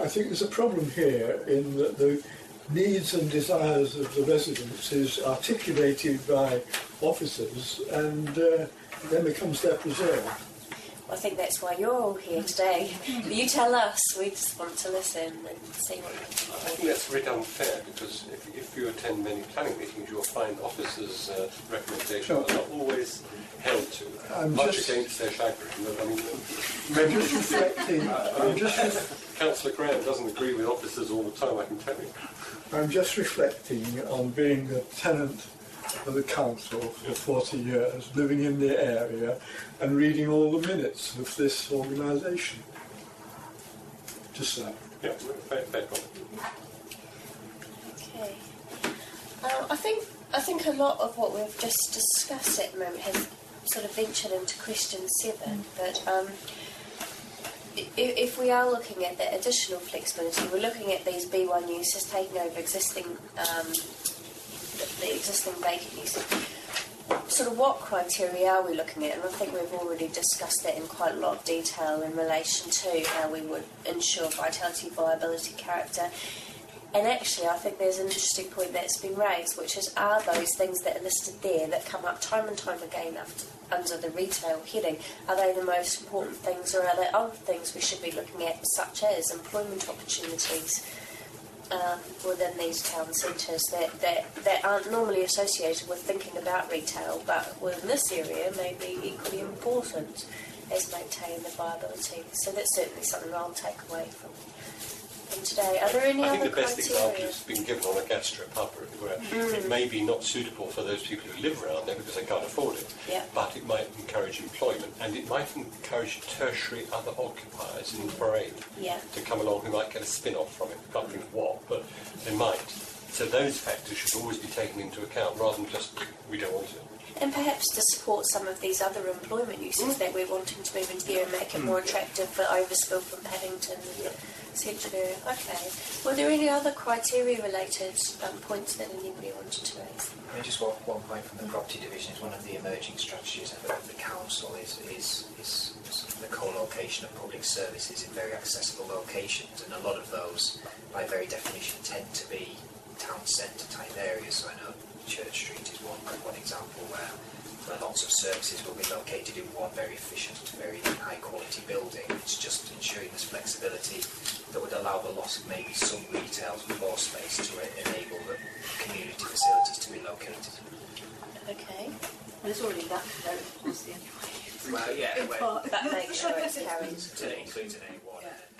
think there's a problem here in that the needs and desires of the residents is articulated by officers and then becomes their preserve. I think that's why you're all here today. You tell us, we just want to listen and see what you think. I think that's a bit unfair, because if you attend many planning meetings, you'll find officers' recommendations are not always held to, much against their chagrin. I mean, Councillor Graham doesn't agree with officers all the time, I can tell you. I'm just reflecting on being a tenant of the council for 40 years, living in the area and reading all the minutes of this organisation. Just so. Yeah, fair point. Okay. I think a lot of what we've just discussed at the moment has sort of ventured into question 7, but if we are looking at that additional flexibility, we're looking at these B1 uses taking over existing the existing vacant uses. Sort of what criteria are we looking at? And I think we've already discussed that in quite a lot of detail in relation to how we would ensure vitality, viability, character. And actually, I think there's an interesting point that's been raised, which is, are those things that are listed there that come up time and time again under the retail heading, are they the most important things, or are there other things we should be looking at, such as employment opportunities within these town centres that aren't normally associated with thinking about retail, but within this area may be equally important as maintaining the viability. So that's certainly something I'll take away from today. Are there any other criteria? I think the best example has been given on a gastro pub, where it may be not suitable for those people who live around there because they can't afford it, but it might encourage employment, and it might encourage tertiary other occupiers in the Praed to come along who might get a spin-off from it. I can't think of what, but they might. So those factors should always be taken into account, rather than just, we don't want it. And perhaps to support some of these other employment uses that we're wanting to move in here and make it more attractive for Overspill from Paddington and Central area. Okay. Were there any other criteria-related points that anybody wanted to raise? Just one point from the property division is one of the emerging strategies of the council is the co-location of public services in very accessible locations, and a lot of those, by very definition, tend to be town centre type areas. So I know Church Street is one example where lots of services will be located in one very efficient, very high quality building. It's just ensuring there's flexibility that would allow the loss of maybe some retail floor space to enable the community facilities to be located. Okay. Well, it's already that policy anyway. Well, yeah, that makes sure it's carried. It includes an A1 and